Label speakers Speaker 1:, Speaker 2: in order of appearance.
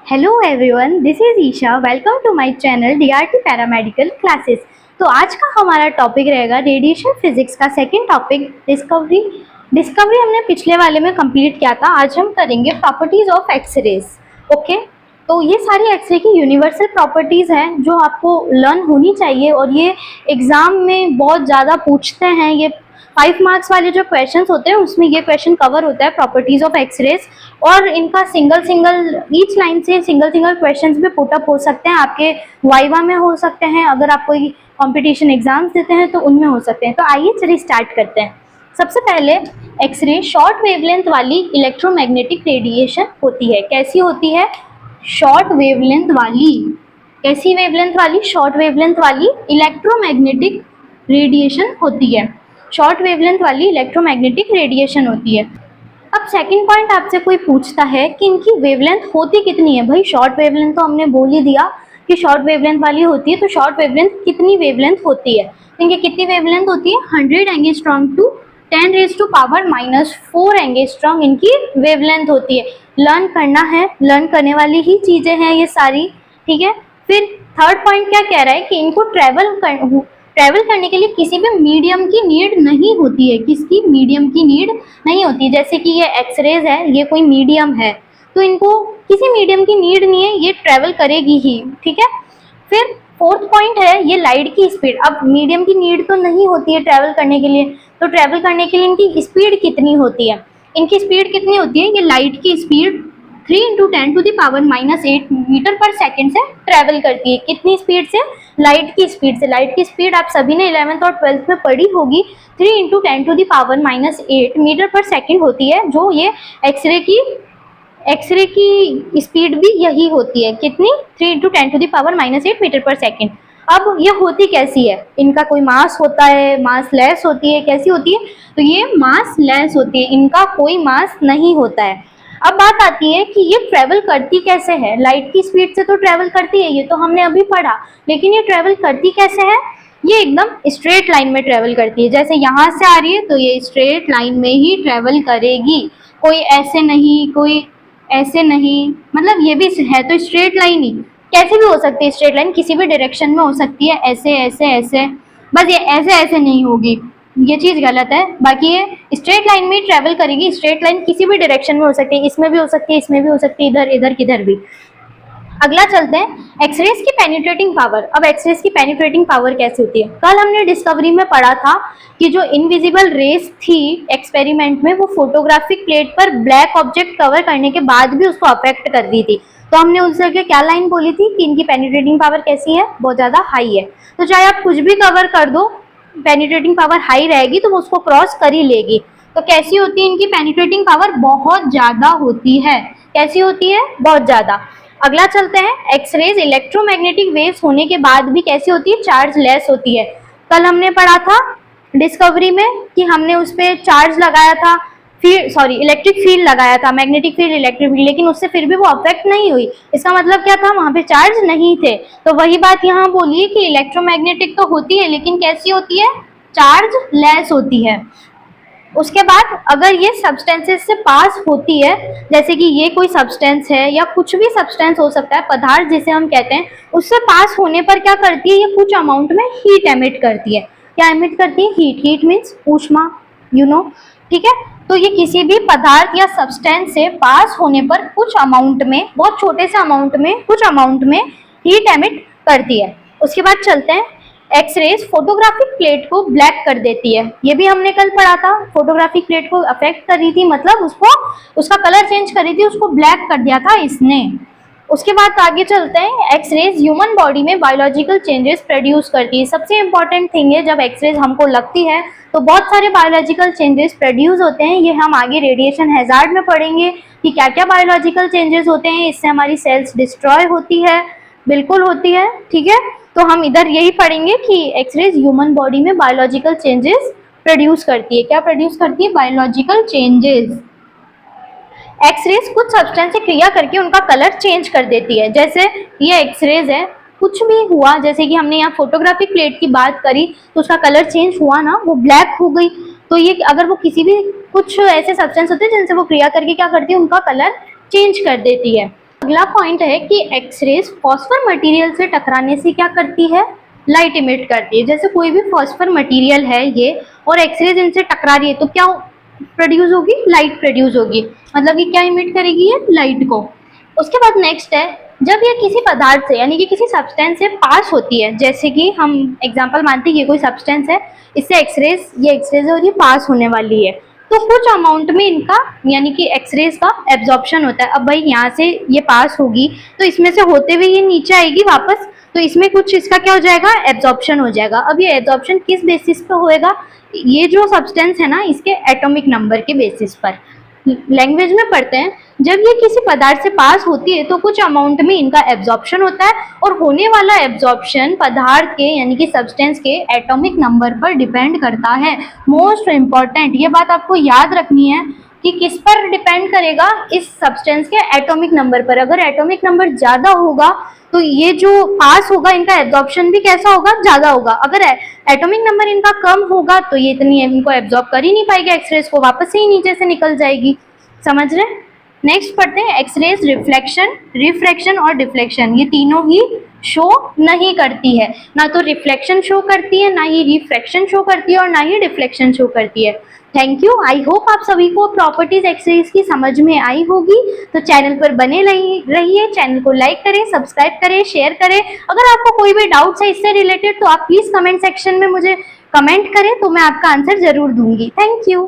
Speaker 1: Hello everyone, this is Isha. Welcome to my channel DRT paramedical classes. तो आज का हमारा टॉपिक रहेगा रेडिएशन फिजिक्स का सेकंड टॉपिक डिस्कवरी हमने पिछले वाले में कंप्लीट किया था। आज हम करेंगे प्रॉपर्टीज ऑफ एक्सरेज। ओके, तो ये सारी एक्सरे की यूनिवर्सल प्रॉपर्टीज हैं जो आपको लर्न होनी चाहिए और ये एग्जाम में बहुत ज़्यादा पूछते हैं। ये 5 मार्क्स वाले जो क्वेश्चंस होते हैं उसमें ये क्वेश्चन कवर होता है प्रॉपर्टीज ऑफ एक्सरेज, और इनका सिंगल ईच लाइन से सिंगल क्वेश्चंस भी पुटअप हो सकते हैं, आपके वाइवा में हो सकते हैं, अगर आप कोई कंपटीशन एग्जाम्स देते हैं तो उनमें हो सकते हैं। तो आइए चलिए स्टार्ट करते हैं। सबसे पहले एक्सरे शॉर्ट वेवलेंथ वाली इलेक्ट्रोमैग्नेटिक रेडिएशन होती है। कैसी होती है? शॉर्ट वेवलेंथ वाली। कैसी वेवलेंथ वाली? शॉर्ट वेवलेंथ वाली इलेक्ट्रोमैग्नेटिक रेडिएशन होती है। शॉर्ट वेवलेंथ वाली इलेक्ट्रोमैग्नेटिक रेडिएशन होती है। अब सेकंड पॉइंट आपसे कोई पूछता है कि इनकी वेवलेंथ होती कितनी है। भाई शॉर्ट वेवलेंथ तो हमने बोल ही दिया कि शॉर्ट वेवलेंथ वाली होती है, तो शॉर्ट वेवलेंथ कितनी वेवलेंथ होती है? इनकी कितनी वेवलेंथ होती है? 100 एंगस्ट्रॉम टू 10⁻⁻⁴ एंगस्ट्रॉम इनकी वेवलेंथ होती है। लर्न करना है, लर्न करने वाली ही चीजें हैं ये सारी, ठीक है। फिर थर्ड पॉइंट क्या कह रहा है कि इनको ट्रैवल करने के लिए किसी भी मीडियम की नीड नहीं होती है। किसकी? मीडियम की नीड नहीं होती। जैसे कि ये एक्सरेज है, ये कोई मीडियम है, तो इनको किसी मीडियम की नीड नहीं है, ये ट्रैवल करेगी ही, ठीक है। फिर फोर्थ पॉइंट है ये लाइट की स्पीड। अब मीडियम की नीड तो नहीं होती है ट्रैवल करने के लिए, तो ट्रैवल करने के लिए इनकी स्पीड कितनी होती है? इनकी स्पीड कितनी होती है? ये लाइट की स्पीड 3 × 10⁻⁸ मीटर पर सेकेंड से ट्रैवल करती है। कितनी स्पीड से? लाइट की स्पीड से। लाइट की स्पीड आप सभी ने 11th और 12th में पढ़ी होगी, 3 × 10⁻⁸ मीटर पर सेकेंड होती है। जो ये एक्सरे की स्पीड भी यही होती है। कितनी? 3 × 10⁻⁸ मीटर पर सेकेंड। अब ये होती कैसी है? इनका कोई मास होता है, मास लेस होती है, कैसी होती है? तो ये मास लेस होती है, इनका कोई मास नहीं होता है। अब बात आती है कि ये ट्रैवल करती कैसे है। लाइट की स्पीड से तो ट्रैवल करती है, ये तो हमने अभी पढ़ा, लेकिन ये ट्रैवल करती कैसे है? ये एकदम स्ट्रेट लाइन में ट्रैवल करती है। जैसे यहाँ से आ रही है तो ये स्ट्रेट लाइन में ही ट्रैवल करेगी, कोई ऐसे नहीं, कोई ऐसे नहीं, मतलब ये भी है तो स्ट्रेट लाइन ही। कैसे भी हो सकती है स्ट्रेट लाइन, किसी भी डायरेक्शन में हो सकती है, ऐसे ऐसे ऐसे, बस ये ऐसे ऐसे नहीं होगी, ये चीज गलत है। बाकी ये स्ट्रेट लाइन में ट्रैवल करेगी। स्ट्रेट लाइन किसी भी डायरेक्शन में हो सकती है, इसमें भी हो सकती है, इसमें भी हो सकती है, इधर इधर किधर भी। अगला चलते हैं एक्सरेज की पेनिट्रेटिंग पावर। अब एक्सरेज की पेनिट्रेटिंग पावर कैसे होती है? कल हमने डिस्कवरी में पढ़ा था कि जो इनविजिबल रेस थी एक्सपेरिमेंट में, वो फोटोग्राफिक प्लेट पर ब्लैक ऑब्जेक्ट कवर करने के बाद भी उसको अफेक्ट कर रही थी। तो हमने उससे क्या लाइन बोली थी कि इनकी पेनिट्रेटिंग पावर कैसी है? बहुत ज्यादा हाई है। तो चाहे आप कुछ भी कवर कर दो, पेनिट्रेटिंग पावर हाई रहेगी तो वो उसको क्रॉस कर ही लेगी। तो कैसी होती है इनकी पेनिट्रेटिंग पावर? बहुत ज्यादा होती है। कैसी होती है? बहुत ज्यादा। अगला चलते हैं, एक्सरेज इलेक्ट्रोमैग्नेटिक वेव्स होने के बाद भी कैसी होती है? चार्ज लेस होती है। कल हमने पढ़ा था डिस्कवरी में कि हमने उस पर चार्ज लगाया था, इलेक्ट्रिक फील्ड लगाया था, मैग्नेटिक फील्ड, इलेक्ट्रिक फील्ड, लेकिन उससे फिर भी वो अफेक्ट नहीं हुई। इसका मतलब क्या था? वहां पे चार्ज नहीं थे। तो वही बात यहाँ बोलिए कि इलेक्ट्रोमैग्नेटिक तो होती है, लेकिन कैसी होती है? चार्ज लेस होती है। उसके बाद अगर ये सब्सटेंसेस से पास होती है, जैसे कि ये कोई सब्सटेंस है या कुछ भी सब्सटेंस हो सकता है, पदार्थ जिसे हम कहते हैं, उससे पास होने पर क्या करती है? ये कुछ अमाउंट में हीट एमिट करती है। क्या एमिट करती है? हीट। हीट मीन्स ऊष्मा, ठीक है। तो ये किसी भी पदार्थ या सब्सटेंस से पास होने पर कुछ अमाउंट में, बहुत छोटे से अमाउंट में, कुछ अमाउंट में हीट एमिट करती है। उसके बाद चलते हैं, एक्सरेज फोटोग्राफिक प्लेट को ब्लैक कर देती है। ये भी हमने कल पढ़ा था, फोटोग्राफिक प्लेट को अफेक्ट कर रही थी, मतलब उसका कलर चेंज कर रही थी, उसको ब्लैक कर दिया था इसने। उसके बाद आगे चलते हैं, एक्सरेज ह्यूमन बॉडी में बायोलॉजिकल चेंजेस प्रोड्यूस करती है। सबसे इंपॉर्टेंट थिंग है, जब एक्सरेज हमको लगती है तो बहुत सारे बायोलॉजिकल चेंजेस प्रोड्यूस होते हैं। ये हम आगे रेडिएशन हैजार्ड में पढ़ेंगे कि क्या क्या बायोलॉजिकल चेंजेस होते हैं, इससे हमारी सेल्स डिस्ट्रॉय होती है, बिल्कुल होती है, ठीक है। तो हम इधर यही पढ़ेंगे कि एक्सरेज ह्यूमन बॉडी में बायोलॉजिकल चेंजेस प्रोड्यूस करती है। क्या प्रोड्यूस करती है? Biological changes. एक्सरेज कुछ सब्सटेंस से क्रिया करके उनका कलर चेंज कर देती है। जैसे ये एक्सरेज है, कुछ भी हुआ, जैसे कि हमने यहाँ फोटोग्राफिक प्लेट की बात करी तो उसका कलर चेंज हुआ ना, वो ब्लैक हो गई। तो ये अगर वो किसी भी कुछ ऐसे सब्सटेंस होते हैं जिनसे वो क्रिया करके क्या करती है? उनका कलर चेंज कर देती है। अगला पॉइंट है कि एक्सरेज फॉस्फर मटेरियल से टकराने से क्या करती है, लाइट इमिट करती है। जैसे कोई भी फॉस्फर मटेरियल है ये और एक्सरेज इनसे टकरा रही है तो क्या प्रोड्यूस होगी, लाइट प्रोड्यूस होगी, मतलब कि क्या इमिट करेगी ये, लाइट को। उसके बाद नेक्स्ट है, जब ये किसी पदार्थ से यानी कि किसी सब्सटेंस से पास होती है, जैसे कि हम एग्जांपल मानते हैं ये कोई सब्सटेंस है, इससे एक्सरेज, ये एक्सरेज है और ये पास होने वाली है, तो कुछ अमाउंट में इनका यानी कि एक्सरेज का एब्जॉर्प्शन होता है। अब भाई यहाँ से ये पास होगी तो इसमें से होते हुए ये नीचे आएगी वापस, तो इसमें कुछ इसका क्या हो जाएगा, एब्जॉर्प्शन हो जाएगा। अब ये एब्जॉर्प्शन किस बेसिस पे होएगा, ये जो सब्सटेंस है ना इसके एटॉमिक नंबर के बेसिस पर। लैंग्वेज में पढ़ते हैं, जब ये किसी पदार्थ से पास होती है तो कुछ अमाउंट में इनका एब्जॉर्प्शन होता है और होने वाला एब्जॉर्प्शन पदार्थ के यानी कि सब्सटेंस के एटॉमिक नंबर पर डिपेंड करता है। मोस्ट इम्पॉर्टेंट ये बात आपको याद रखनी है कि किस पर डिपेंड करेगा, इस सब्सटेंस के एटॉमिक नंबर पर। अगर एटॉमिक नंबर ज़्यादा होगा तो ये जो पास होगा इनका एब्जॉर्प्शन भी कैसा होगा, ज़्यादा होगा। अगर एटॉमिक नंबर इनका कम होगा तो ये इतनी इनको एब्जॉर्ब कर ही नहीं पाएगी एक्सरेज को, वापस से ही नीचे से निकल जाएगी। समझ रहे? नेक्स्ट पढ़ते हैं एक्सरेज रिफ्लेक्शन, रिफ्रैक्शन और डिफ्लेक्शन। ये तीनों ही शो नहीं करती है, ना तो रिफ्लेक्शन शो करती है, ना ही रिफ्रैक्शन शो करती है और ना ही डिफ्लेक्शन शो करती है। Thank you. आई होप आप सभी को प्रॉपर्टीज एक्सरेज की समझ में आई होगी। तो चैनल पर बने रहिए, चैनल को लाइक करें, सब्सक्राइब करें, शेयर करें। अगर आपको कोई भी डाउट्स है इससे रिलेटेड तो आप प्लीज कमेंट सेक्शन में मुझे कमेंट करें, तो मैं आपका आंसर जरूर दूंगी। Thank you.